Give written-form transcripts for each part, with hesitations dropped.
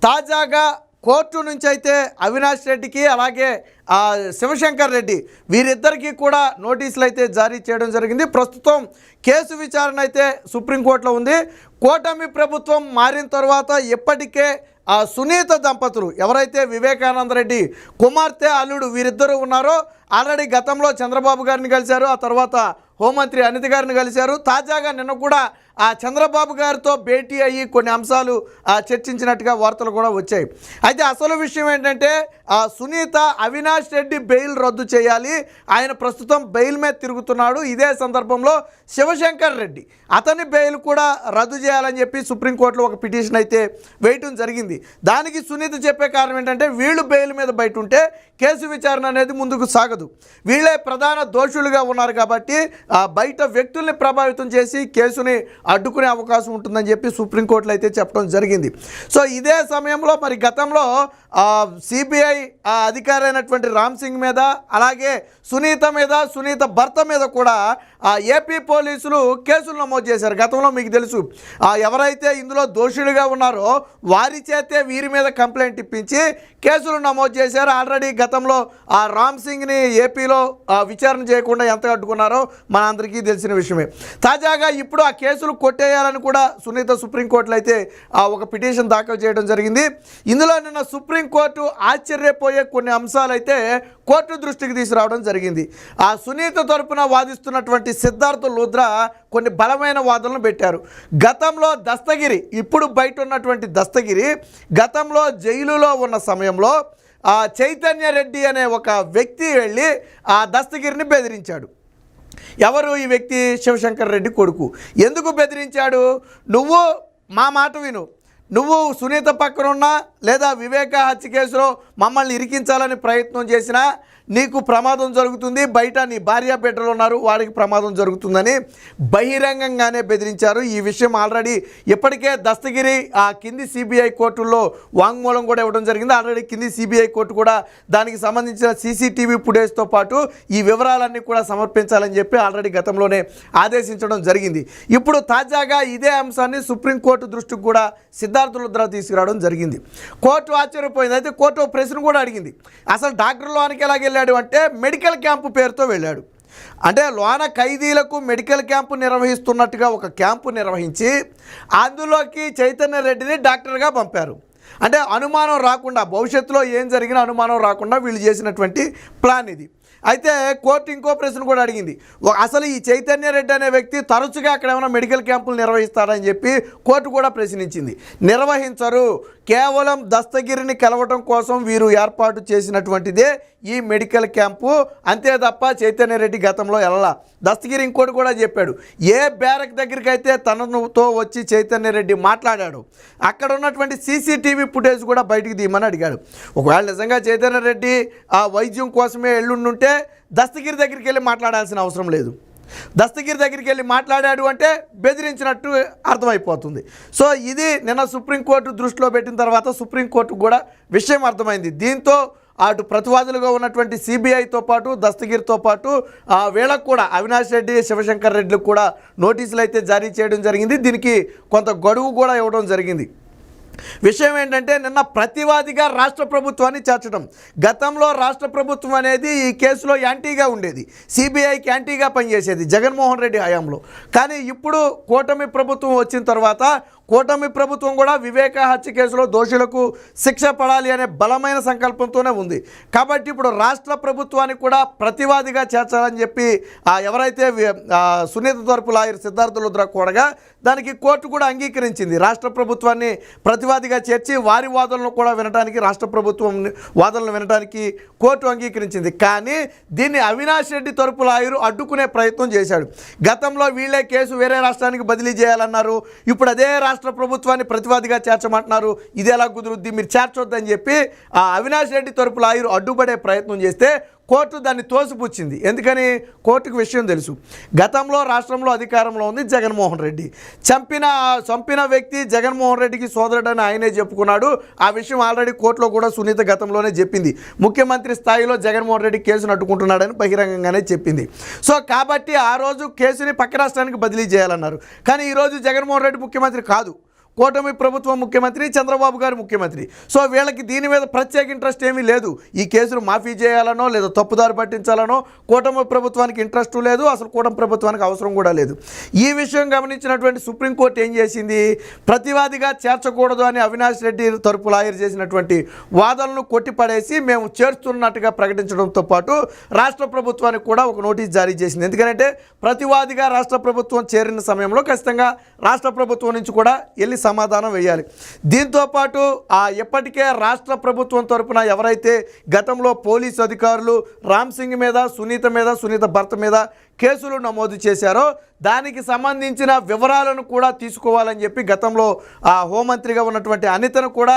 తాజాగా కోర్టు నుంచి అయితే అవినాష్ రెడ్డికి అలాగే శివశంకర్ రెడ్డి వీరిద్దరికీ కూడా నోటీసులు అయితే జారీ చేయడం జరిగింది. ప్రస్తుతం కేసు విచారణ అయితే సుప్రీంకోర్టులో ఉంది. కూటమి ప్రభుత్వం మారిన తర్వాత ఇప్పటికే సునీత దంపతులు ఎవరైతే వివేకానంద రెడ్డి కుమార్తె అల్లుడు వీరిద్దరూ ఉన్నారో ఆల్రెడీ గతంలో చంద్రబాబు గారిని కలిశారు, ఆ తర్వాత హోంమంత్రి అనిత గారిని కలిశారు. తాజాగా నిన్న కూడా చంద్రబాబు గారితో భేటీ అయ్యి కొన్ని అంశాలు చర్చించినట్టుగా వార్తలు కూడా వచ్చాయి. అయితే అసలు విషయం ఏంటంటే సునీత అవినాష్ రెడ్డి బెయిల్ రద్దు చేయాలి, ఆయన ప్రస్తుతం బెయిల్ మీద తిరుగుతున్నాడు. ఇదే సందర్భంలో శివశంకర్ రెడ్డి అతని బెయిల్ కూడా రద్దు చేయాలని చెప్పి సుప్రీంకోర్టులో ఒక పిటిషన్ అయితే వేయటం జరిగింది. దానికి సునీత చెప్పే కారణం ఏంటంటే వీళ్ళు బెయిల్ మీద బయట ఉంటే కేసు విచారణ అనేది ముందుకు సాగదు, వీళ్ళే ప్రధాన దోషులుగా ఉన్నారు కాబట్టి బయట వ్యక్తుల్ని ప్రభావితం చేసి కేసుని అడ్డుకునే అవకాశం ఉంటుందని చెప్పి సుప్రీంకోర్టులో అయితే చెప్పడం జరిగింది. సో ఇదే సమయంలో మరి గతంలో సిబిఐ అధికారి అయినటువంటి రామ్ సింగ్ మీద అలాగే సునీత మీద, సునీత భర్త మీద కూడా ఏపీ పోలీసులు కేసులు నమోదు చేశారు. గతంలో మీకు తెలుసు ఎవరైతే ఇందులో దోషులుగా ఉన్నారో వారి చేతే వీరి మీద కంప్లైంట్ ఇప్పించి కేసులు నమోదు చేశారు. ఆల్రెడీ గతంలో రామ్ సింగ్ని ఏపీలో విచారణ చేయకుండా ఎంత అడ్డుకున్నారో మనందరికీ తెలిసిన విషయమే. తాజాగా ఇప్పుడు ఆ కేసులు కొట్టేయాలని కూడా సునీత సుప్రీంకోర్టులో అయితే ఒక పిటిషన్ దాఖలు చేయడం జరిగింది. ఇందులో నిన్న సుప్రీంకోర్టు ఆశ్చర్యపోయే కొన్ని అంశాలు అయితే కోర్టు దృష్టికి తీసుకురావడం జరిగింది. సునీత తరపున వాదిస్తున్నటువంటి సిద్ధార్థ లూథ్రా కొన్ని బలమైన వాదనలు పెట్టారు. గతంలో దస్తగిరి, ఇప్పుడు బయట ఉన్నటువంటి దస్తగిరి గతంలో జైలులో ఉన్న సమయంలో చైతన్య రెడ్డి అనే ఒక వ్యక్తి వెళ్ళి దస్తగిరిని బెదిరించాడు. ఎవరు ఈ వ్యక్తి? శివశంకర్ రెడ్డి కొడుకు. ఎందుకు బెదిరించాడు? నువ్వు మా మాట విను, నువ్వు సునీత పక్కనున్నా లేదా వివేక హత్య కేసులో మమ్మల్ని ఇరికించాలని ప్రయత్నం చేసినా నీకు ప్రమాదం జరుగుతుంది, బయట నీ భార్య బిడ్డలు ఉన్నారు వాడికి ప్రమాదం జరుగుతుందని బహిరంగంగానే బెదిరించారు. ఈ విషయం ఆల్రెడీ ఇప్పటికే దస్తగిరి కింది సిబిఐ కోర్టుల్లో వాంగ్మూలం కూడా ఇవ్వడం జరిగింది. ఆల్రెడీ కింది సిబిఐ కోర్టు కూడా దానికి సంబంధించిన సీసీటీవీ ఫుటేజ్తో పాటు ఈ వివరాలన్నీ కూడా సమర్పించాలని చెప్పి ఆల్రెడీ గతంలోనే ఆదేశించడం జరిగింది. ఇప్పుడు తాజాగా ఇదే అంశాన్ని సుప్రీంకోర్టు దృష్టికి కూడా సిద్ధార్థ లూథ్రా తీసుకురావడం జరిగింది. కోర్టు ఆశ్చర్యపోయింది. అయితే కోర్టు ప్రశ్న కూడా అడిగింది, అసలు డాక్టర్ లోనికి ఎలాగ వెళ్ళాడు అంటే మెడికల్ క్యాంపు పేరుతో వెళ్ళాడు. అంటే లోన ఖైదీలకు మెడికల్ క్యాంపు నిర్వహిస్తున్నట్టుగా ఒక క్యాంపు నిర్వహించి అందులోకి చైతన్య రెడ్డిని డాక్టర్గా పంపారు. అంటే అనుమానం రాకుండా, భవిష్యత్తులో ఏం జరిగినా అనుమానం రాకుండా వీళ్ళు చేసినటువంటి ప్లాన్ ఇది. అయితే కోర్టు ఇంకో ప్రశ్న కూడా అడిగింది, అసలు ఈ చైతన్య రెడ్డి అనే వ్యక్తి తరచుగా అక్కడ ఏమైనా మెడికల్ క్యాంపులు నిర్వహిస్తారని చెప్పి కోర్టు కూడా ప్రశ్నించింది. నిర్వహించరు, కేవలం దస్తగిరిని కలవటం కోసం వీరు ఏర్పాటు చేసినటువంటిదే ఈ మెడికల్ క్యాంపు, అంతే తప్ప చైతన్య రెడ్డి గతంలో వెళ్ళలా. దస్తగిరి ఇంకోటి కూడా చెప్పాడు, ఏ బ్యారక్ దగ్గరికి అయితే తనతో వచ్చి చైతన్య రెడ్డి మాట్లాడాడు అక్కడ ఉన్నటువంటి సీసీటీవీ ఫుటేజ్ కూడా బయటికి తీయమని అడిగాడు. ఒకవేళ నిజంగా చైతన్య రెడ్డి వైద్యం కోసమే వెళ్ళుండుంటే దస్తగిరి దగ్గరికి వెళ్ళి మాట్లాడాల్సిన అవసరం లేదు. దస్తగిరి దగ్గరికి వెళ్ళి మాట్లాడాడు అంటే బెదిరించినట్టు అర్థమైపోతుంది. సో ఇది నిన్న సుప్రీంకోర్టు దృష్టిలో పెట్టిన తర్వాత సుప్రీంకోర్టుకు కూడా విషయం అర్థమైంది. దీంతో అటు ప్రతివాదులుగా ఉన్నటువంటి సిబిఐతో పాటు దస్తగిరితో పాటు వీళ్ళకు కూడా అవినాష్ రెడ్డి, శివశంకర్ రెడ్డిలకు కూడా నోటీసులు అయితే జారీ చేయడం జరిగింది. దీనికి కొంత గడువు కూడా ఇవ్వడం జరిగింది. విషయం ఏంటంటే నిన్న ప్రతివాదిగా రాష్ట్ర ప్రభుత్వాన్ని చేర్చడం. గతంలో రాష్ట్ర ప్రభుత్వం అనేది ఈ కేసులో యాంటీగా ఉండేది, సిబిఐకి యాంటీగా పనిచేసేది జగన్మోహన్ రెడ్డి హయాంలో. కానీ ఇప్పుడు కూటమి ప్రభుత్వం వచ్చిన తర్వాత కూటమి ప్రభుత్వం కూడా వివేక హత్య కేసులో దోషులకు శిక్ష పడాలి అనే బలమైన సంకల్పంతోనే ఉంది. కాబట్టి ఇప్పుడు రాష్ట్ర ప్రభుత్వానికి కూడా ప్రతివాదిగా చేర్చాలని చెప్పి ఎవరైతే సునీత తరపు లాయర్ సిద్ధార్థ లూథ్రా కోరగా దానికి కోర్టు కూడా అంగీకరించింది. రాష్ట్ర ప్రభుత్వాన్ని ప్రతివాదిగా చేర్చి వారి వాదనలు కూడా వినడానికి, రాష్ట్ర ప్రభుత్వం వాదనలు వినడానికి కోర్టు అంగీకరించింది. కానీ దీన్ని అవినాష్ రెడ్డి తరపు లాయరు అడ్డుకునే ప్రయత్నం చేశాడు. గతంలో వీళ్ళే కేసు వేరే రాష్ట్రానికి బదిలీ చేయాలన్నారు, ఇప్పుడు అదే రాష్ట్ర ప్రభుత్వాన్ని ప్రతివాదిగా చేర్చమంటున్నారు. ఇది ఎలా కుదురుద్ది, మీరు చేర్చొద్దని చెప్పి అవినాష్ రెడ్డి తరపు లాయరు అడ్డుపడే ప్రయత్నం చేస్తే కోర్టు దాన్ని తోసిపుచ్చింది. ఎందుకని? కోర్టుకు విషయం తెలుసు, గతంలో రాష్ట్రంలో అధికారంలో ఉంది జగన్మోహన్ రెడ్డి, చంపిన వ్యక్తి జగన్మోహన్ రెడ్డికి సోదరుడని ఆయనే చెప్పుకున్నాడు. ఆ విషయం ఆల్రెడీ కోర్టులో కూడా సునీత గతంలోనే చెప్పింది. ముఖ్యమంత్రి స్థాయిలో జగన్మోహన్ రెడ్డి కేసును అడ్డుకుంటున్నాడని బహిరంగంగానే చెప్పింది. సో కాబట్టి ఆ రోజు కేసుని పక్క రాష్ట్రానికి బదిలీ చేయాలన్నారు. కానీ ఈరోజు జగన్మోహన్ రెడ్డి ముఖ్యమంత్రి కాదు, కూటమి ప్రభుత్వం ముఖ్యమంత్రి, చంద్రబాబు గారు ముఖ్యమంత్రి. సో వీళ్ళకి దీని మీద ప్రత్యేక ఇంట్రెస్ట్ ఏమీ లేదు. ఈ కేసును మాఫీ చేయాలనో లేదా తప్పుదారి పట్టించాలనో కూటమి ప్రభుత్వానికి ఇంట్రెస్ట్ లేదు, అసలు కూటమి ప్రభుత్వానికి అవసరం కూడా లేదు. ఈ విషయం గమనించినటువంటి సుప్రీంకోర్టు ఏం చేసింది, ప్రతివాదిగా చేర్చకూడదు అని అవినాష్ రెడ్డి తరపు లాయర్ చేసినటువంటి వాదనలను కొట్టిపడేసి మేము చేర్చుతున్నట్టుగా ప్రకటించడంతో పాటు రాష్ట్ర ప్రభుత్వానికి కూడా ఒక నోటీస్ జారీ చేసింది. ఎందుకంటే ప్రతివాదిగా రాష్ట్ర ప్రభుత్వం చేరిన సమయంలో ఖచ్చితంగా రాష్ట్ర ప్రభుత్వం నుంచి కూడా వెళ్ళి సమాధానం వేయాలి. దీంతోపాటు ఎప్పటికే రాష్ట్ర ప్రభుత్వం తరపున ఎవరైతే గతంలో పోలీసు అధికారులు రామ్ సింగ్ మీద, సునీత భర్త మీద కేసులు నమోదు చేశారో దానికి సంబంధించిన వివరాలను కూడా తీసుకోవాలని చెప్పి గతంలో హోంమంత్రిగా ఉన్నటువంటి అనితను కూడా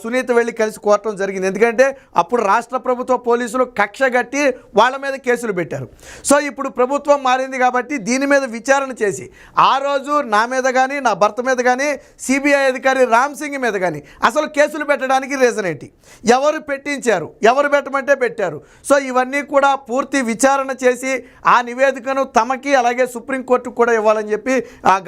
సునీత వెళ్ళి కలిసి కోరటం జరిగింది. ఎందుకంటే అప్పుడు రాష్ట్ర ప్రభుత్వ పోలీసులు కక్షగట్టి వాళ్ళ మీద కేసులు పెట్టారు. సో ఇప్పుడు ప్రభుత్వం మారింది కాబట్టి దీని మీద విచారణ చేసి ఆ రోజు నా మీద కానీ నా భర్త మీద కానీ సిబిఐ అధికారి రామ్ సింగ్ మీద కానీ అసలు కేసులు పెట్టడానికి రీజన్ ఏంటి, ఎవరు పెట్టించారు, ఎవరు పెట్టమంటే పెట్టారు. సో ఇవన్నీ కూడా పూర్తి విచారణ చేసి ఆ నివేదికను తమకి అలాగే సుప్రీంకోర్టు కూడా ఇవ్వాలని చెప్పి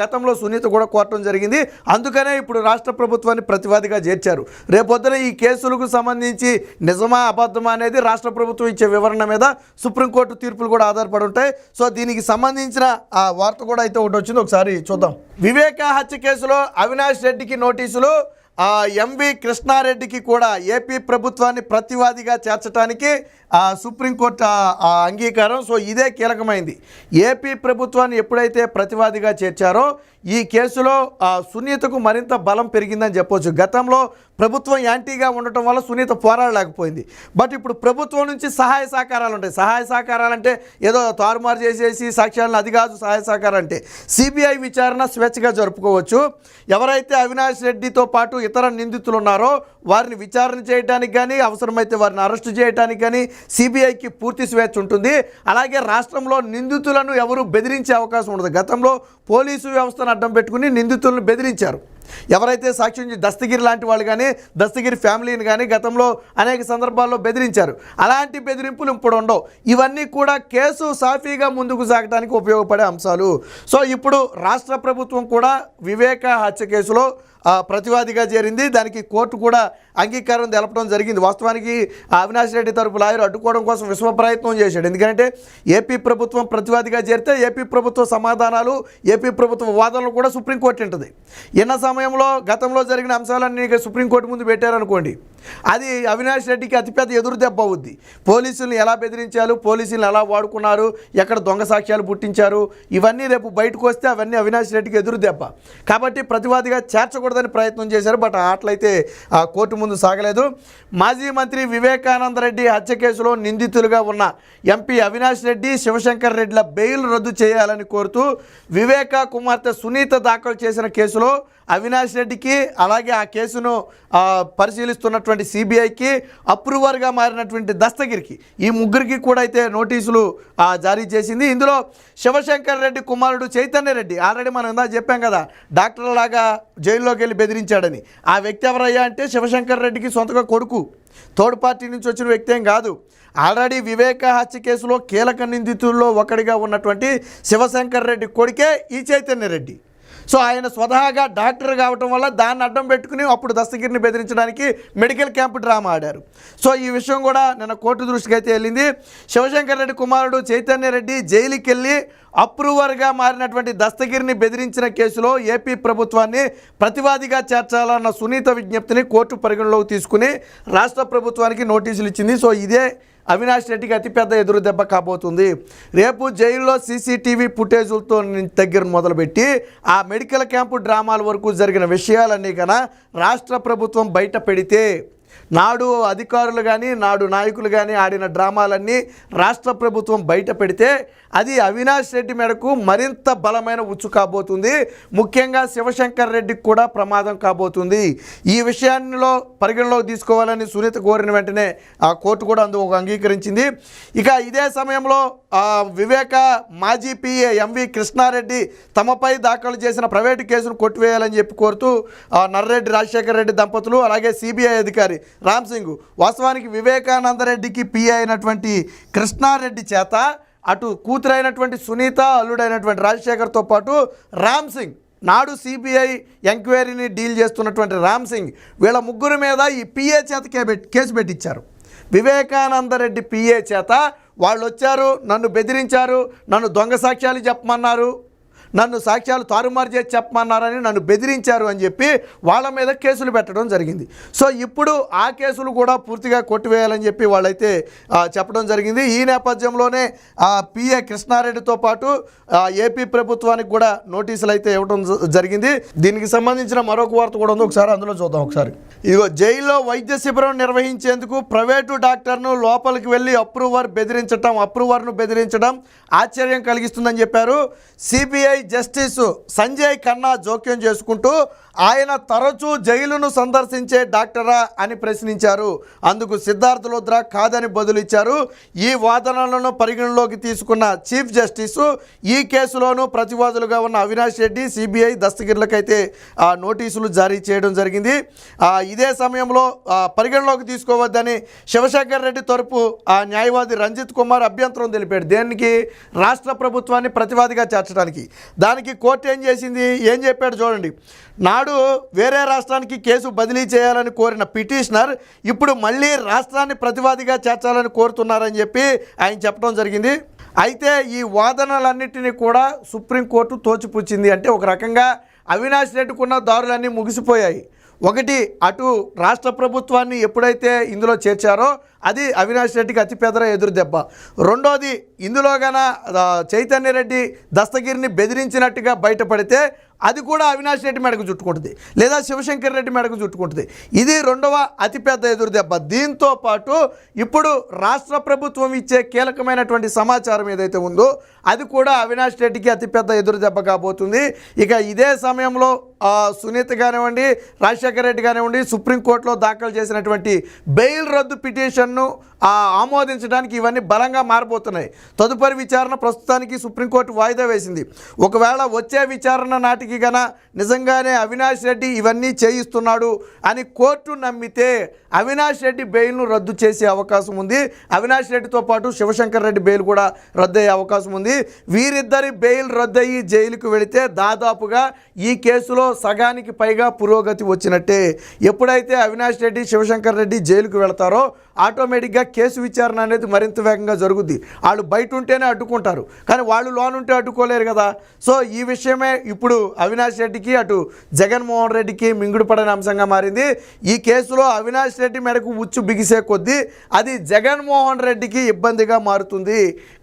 గతంలో సునీత కూడా కోరటం జరిగింది. అందుకనే ఇప్పుడు రాష్ట్ర ప్రభుత్వాన్ని ప్రతివాదిగా చేర్చారు. రేపొద్దున ఈ కేసులకు సంబంధించి నిజమా అబద్ధమా అనేది రాష్ట్ర ప్రభుత్వం ఇచ్చే వివరణ మీద సుప్రీంకోర్టు తీర్పులు కూడా ఆధారపడి ఉంటాయి. సో దీనికి సంబంధించిన వార్త కూడా అయితే ఒకటి వచ్చింది, ఒకసారి చూద్దాం. వివేక హత్య కేసులో అవినాష్ రెడ్డికి నోటీసులు, ఎంవి కృష్ణారెడ్డికి కూడా ఏపీ ప్రభుత్వాన్ని ప్రతివాదిగా చేర్చడానికి సుప్రీంకోర్టు అంగీకారం. సో ఇదే కీలకమైంది. ఏపీ ప్రభుత్వాన్ని ఎప్పుడైతే ప్రతివాదిగా చేర్చారో ఈ కేసులో సునీతకు మరింత బలం పెరిగిందని చెప్పొచ్చు. గతంలో ప్రభుత్వం యాంటీగా ఉండటం వల్ల సునీత పోరాడలేకపోయింది. బట్ ఇప్పుడు ప్రభుత్వం నుంచి సహాయ సహకారాలు ఉంటాయి. సహాయ సహకారాలు అంటే ఏదో తారుమారు చేసేసి సాక్ష్యాలను, అది కాదు సహాయ సహకారం అంటే. సిబిఐ విచారణ స్వేచ్ఛగా జరుపుకోవచ్చు. ఎవరైతే అవినాష్ రెడ్డితో పాటు ఇతర నిందితులు ఉన్నారో వారిని విచారణ చేయడానికి కానీ అవసరమైతే వారిని అరెస్టు చేయడానికి కానీ సిబిఐకి పూర్తి స్వేచ్ఛ ఉంటుంది. అలాగే రాష్ట్రంలో నిందితులను ఎవరు బెదిరించే అవకాశం ఉండదు. గతంలో పోలీసు వ్యవస్థను అడ్డం పెట్టుకుని నిందితులను బెదిరించారు. ఎవరైతే సాక్ష్యం దస్తగిరి లాంటి వాళ్ళు కానీ దస్తగిరి ఫ్యామిలీని కానీ గతంలో అనేక సందర్భాల్లో బెదిరించారు. అలాంటి బెదిరింపులు ఇప్పుడు ఉండవు. ఇవన్నీ కూడా కేసు సాఫీగా ముందుకు సాగడానికి ఉపయోగపడే అంశాలు. సో ఇప్పుడు రాష్ట్ర ప్రభుత్వం కూడా వివేక హత్య కేసులో ప్రతివాదిగా చేరింది. దానికి కోర్టు కూడా అంగీకారం తెలపడం జరిగింది. వాస్తవానికి అవినాష్ రెడ్డి తరపు లాయర్ అడ్డుకోవడం కోసం విశ్వ ప్రయత్నం చేశాడు. ఎందుకంటే ఏపీ ప్రభుత్వం ప్రతివాదిగా చేరితే ఏపీ ప్రభుత్వ సమాధానాలు, ఏపీ ప్రభుత్వ వాదనలు కూడా సుప్రీంకోర్టు ఉంటుంది. ఎన్న సమయంలో గతంలో జరిగిన అంశాలన్నీ సుప్రీంకోర్టు ముందు పెట్టారనుకోండి, అది అవినాష్ రెడ్డికి అతిపెద్ద ఎదురు దెబ్బ అవుద్ది. పోలీసులను ఎలా బెదిరించారు, పోలీసులను ఎలా వాడుకున్నారు, ఎక్కడ దొంగ సాక్ష్యాలు పుట్టించారు, ఇవన్నీ రేపు బయటకు వస్తే అవన్నీ అవినాష్ రెడ్డికి ఎదురు దెబ్బ. కాబట్టి ప్రతివాదిగా చేర్చకూడదని ప్రయత్నం చేశారు. బట్ అట్లయితే కోర్టు ముందు సాగలేదు. మాజీ మంత్రి వివేకానంద రెడ్డి హత్య కేసులో నిందితులుగా ఉన్న ఎంపీ అవినాష్ రెడ్డి, శివశంకర్ రెడ్డిల బెయిల్ రద్దు చేయాలని కోరుతూ వివేక కుమార్తె సునీత దాఖలు చేసిన కేసులో అవినాష్ రెడ్డికి అలాగే ఆ కేసును పరిశీలిస్తున్నటువంటి సిబిఐకి అప్రూవర్గా మారినటువంటి దస్తగిరికి, ఈ ముగ్గురికి కూడా అయితే నోటీసులు జారీ చేసింది. ఇందులో శివశంకర్ రెడ్డి కుమారుడు చైతన్య రెడ్డి, ఆల్రెడీ మనం ఇందా చెప్పాం కదా డాక్టర్ లాగా జైల్లోకి వెళ్ళి బెదిరించాడని. ఆ వ్యక్తి ఎవరయ్యా అంటే శివశంకర్ రెడ్డికి సొంతగా కొడుకు, థర్డ్ పార్టీ నుంచి వచ్చిన వ్యక్తి ఏం కాదు. ఆల్రెడీ వివేక హత్య కేసులో కీలక నిందితుల్లో ఒకటిగా ఉన్నటువంటి శివశంకర్ రెడ్డి కొడుకే ఈ చైతన్య రెడ్డి. సో ఆయన స్వతహాగా డాక్టర్ కావటం వల్ల దాన్ని అడ్డం పెట్టుకుని అప్పుడు దస్తగిరిని బెదిరించడానికి మెడికల్ క్యాంప్ డ్రామా ఆడారు. సో ఈ విషయం కూడా నిన్న కోర్టు దృష్టికి అయితే వెళ్ళింది. శివశంకర్ రెడ్డి కుమారుడు చైతన్య రెడ్డి జైలుకి వెళ్ళి అప్రూవర్గా మారినటువంటి దస్తగిరిని బెదిరించిన కేసులో ఏపీ ప్రభుత్వాన్ని ప్రతివాదిగా చేర్చాలన్న సునీత విజ్ఞప్తిని కోర్టు పరిగణలోకి తీసుకుని రాష్ట్ర ప్రభుత్వానికి నోటీసులు ఇచ్చింది. సో ఇదే అవినాష్ రెడ్డికి అతిపెద్ద ఎదురు దెబ్బ కాబోతుంది. రేపు జైల్లో సీసీటీవీ ఫుటేజులతో దగ్గర మొదలుపెట్టి ఆ మెడికల్ క్యాంపు డ్రామాల వరకు జరిగిన విషయాలన్నీ కన్నా రాష్ట్ర ప్రభుత్వం బయట పెడితే, నాడు అధికారులు కానీ నాడు నాయకులు కానీ ఆడిన డ్రామాలన్నీ రాష్ట్ర ప్రభుత్వం బయట పెడితే అది అవినాష్ రెడ్డి మేరకు మరింత బలమైన ఉచ్చు కాబోతుంది. ముఖ్యంగా శివశంకర్ రెడ్డికి కూడా ప్రమాదం కాబోతుంది. ఈ విషయాల్లో పరిగణలోకి తీసుకోవాలని సునీత కోరిన వెంటనే ఆ కోర్టు కూడా అందుకు అంగీకరించింది. ఇక ఇదే సమయంలో వివేక మాజీ పిఏ ఎంవి కృష్ణారెడ్డి తమపై దాఖలు చేసిన ప్రైవేటు కేసును కొట్టివేయాలని చెప్పి కోరుతూ నర్రెడ్డి రాజశేఖర్ రెడ్డి దంపతులు అలాగే సిబిఐ అధికారి రామ్ సింగ్ వాస్తవానికి వివేకానంద రెడ్డికి పిఏ అయినటువంటి కృష్ణారెడ్డి చేత అటు కూతురైనటువంటి సునీత, అల్లుడైనటువంటి రాజశేఖర్తో పాటు రామ్ సింగ్ నాడు సిబిఐ ఎంక్వైరీని డీల్ చేస్తున్నటువంటి రామ్ సింగ్ వీళ్ళ ముగ్గురు మీద ఈ పిఏ చేత కేసు పెట్టించారు. వివేకానందరెడ్డి పిఏ చేత వాళ్ళు వచ్చారు, నన్ను బెదిరించారు, నన్ను దొంగ సాక్ష్యాలు చెప్పమన్నారు, నన్ను సాక్ష్యాలు తారుమారు చేసి చెప్పమన్నారని నన్ను బెదిరించారు అని చెప్పి వాళ్ళ మీద కేసులు పెట్టడం జరిగింది. సో ఇప్పుడు ఆ కేసులు కూడా పూర్తిగా కొట్టివేయాలని చెప్పి వాళ్ళైతే చెప్పడం జరిగింది. ఈ నేపథ్యంలోనే పిఏ కృష్ణారెడ్డితో పాటు ఏపీ ప్రభుత్వానికి కూడా నోటీసులు అయితే ఇవ్వడం జరిగింది. దీనికి సంబంధించిన మరొక వార్త కూడా ఉంది, ఒకసారి అందులో చూద్దాం. ఒకసారి ఇదిగో, జైల్లో వైద్య శిబిరం నిర్వహించేందుకు ప్రైవేటు డాక్టర్ను లోపలికి వెళ్ళి అప్రూవర్ను బెదిరించడం ఆశ్చర్యం కలిగిస్తుందని చెప్పారు. సిబిఐ జస్టిస్ సంజయ్ ఖన్నా జోక్యం చేసుకుంటూ ఆయన తరచూ జైలును సందర్శించే డాక్టరా అని ప్రశ్నించారు. అందుకు సిద్ధార్థ లుద్రా కాదని బదులిచ్చారు. ఈ వాదనలను పరిగణలోకి తీసుకున్న చీఫ్ జస్టిస్ ఈ కేసులోనూ ప్రతివాదులుగా ఉన్న అవినాష్ రెడ్డి, సిబిఐ దస్తగిర్లకైతే నోటీసులు జారీ చేయడం జరిగింది. ఇదే సమయంలో పరిగణలోకి తీసుకోవద్దని శివశంకర్ రెడ్డి తరపు న్యాయవాది రంజిత్ కుమార్ అభ్యంతరం తెలిపాడు. దేనికి? రాష్ట్ర ప్రభుత్వాన్ని ప్రతివాదిగా చేర్చడానికి. దానికి కోర్టు ఏం చెప్పాడు చూడండి. నాడు వేరే రాష్ట్రానికి కేసు బదిలీ చేయాలని కోరిన పిటిషనర్ ఇప్పుడు మళ్ళీ రాష్ట్రాన్ని ప్రతివాదిగా చేర్చాలని కోరుతున్నారని చెప్పి ఆయన చెప్పడం జరిగింది. అయితే ఈ వాదనలన్నింటినీ కూడా సుప్రీంకోర్టు తోచిపుచ్చింది. అంటే ఒక రకంగా అవినాష్ రెడ్డికున్న దారులన్నీ ముగిసిపోయాయి. ఒకటి, అటు రాష్ట్ర ప్రభుత్వాన్ని ఎప్పుడైతే ఇందులో చేర్చారో అది అవినాష్ రెడ్డికి అతిపెద్ద ఎదురు దెబ్బ. రెండోది, ఇందులో గన చైతన్య రెడ్డి దస్తగిరిని బెదిరించినట్టుగా బయటపడితే అది కూడా అవినాష్ రెడ్డి మెడకు చుట్టుకుంటుంది, లేదా శివశంకర్ రెడ్డి మెడకు చుట్టుకుంటుంది. ఇది రెండవ అతిపెద్ద ఎదురు దెబ్బ. దీంతో పాటు ఇప్పుడు రాష్ట్ర ప్రభుత్వం ఇచ్చే కీలకమైనటువంటి సమాచారం ఏదైతే ఉందో అది కూడా అవినాష్ రెడ్డికి అతిపెద్ద ఎదురు దెబ్బ కాబోతుంది. ఇక ఇదే సమయంలో సునీత కానివ్వండి, రాజశేఖర్ రెడ్డి కానివ్వండి, సుప్రీంకోర్టులో దాఖలు చేసినటువంటి బెయిల్ రద్దు పిటిషన్ను ఆమోదించడానికి ఇవన్నీ బలంగా మారబోతున్నాయి. తదుపరి విచారణ ప్రస్తుతానికి సుప్రీంకోర్టు వాయిదా వేసింది. ఒకవేళ వచ్చే విచారణ నాటికి గన నిజంగానే అవినాష్ రెడ్డి ఇవన్నీ చేయిస్తున్నాడు అని కోర్టు నమ్మితే అవినాష్ రెడ్డి బెయిల్ను రద్దు చేసే అవకాశం ఉంది. అవినాష్ రెడ్డితో పాటు శివశంకర్ రెడ్డి బెయిల్ కూడా రద్దయ్యే అవకాశం ఉంది. వీరిద్దరి బెయిల్ రద్దయ్యి జైలుకు వెళితే దాదాపుగా ఈ కేసులో సగానికి పైగా పురోగతి వచ్చినట్టే. ఎప్పుడైతే అవినాష్ రెడ్డి, శివశంకర్ రెడ్డి జైలుకు వెళతారో ఆటోమేటిక్గా కేసు విచారణ అనేది మరింత వేగంగా జరుగుద్ది. వాళ్ళు బయట ఉంటేనే అడ్డుకుంటారు, కానీ వాళ్ళు లోనుంటే అడ్డుకోలేరు కదా. సో ఈ విషయమే ఇప్పుడు అవినాష్ రెడ్డికి, అటు జగన్మోహన్ రెడ్డికి మింగుడు పడని అంశంగా మారింది. ఈ కేసులో అవినాష్ రెడ్డి మేరకు ఉచ్చు బిగిసే కొద్దీ అది జగన్మోహన్ రెడ్డికి ఇబ్బందిగా మారుతుంది.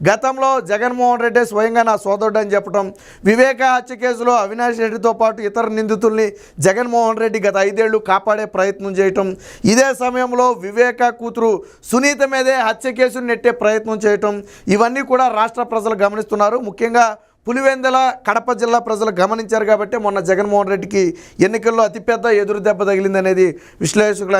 గతంలో జగన్మోహన్ రెడ్డి స్వయంగా నా సోదరుడు అని చెప్పడం, వివేక హత్య కేసులో అవినాష్ రెడ్డితో పాటు ఇతర నిందితుల్ని జగన్మోహన్ రెడ్డి గత 5 ఏళ్లు కాపాడే ప్రయత్నం చేయటం, ఇదే సమయంలో వివేక కూతురు సునీత మీదే హత్య కేసును నెట్టే ప్రయత్నం చేయటం, ఇవన్నీ కూడా రాష్ట్ర ప్రజలు గమనిస్తున్నారు. ముఖ్యంగా పులివెందుల, కడప జిల్లా ప్రజలు గమనించారు కాబట్టి మొన్న జగన్మోహన్ రెడ్డికి ఎన్నికల్లో అతిపెద్ద ఎదురు దెబ్బ తగిలిందనేది విశ్లేషకుల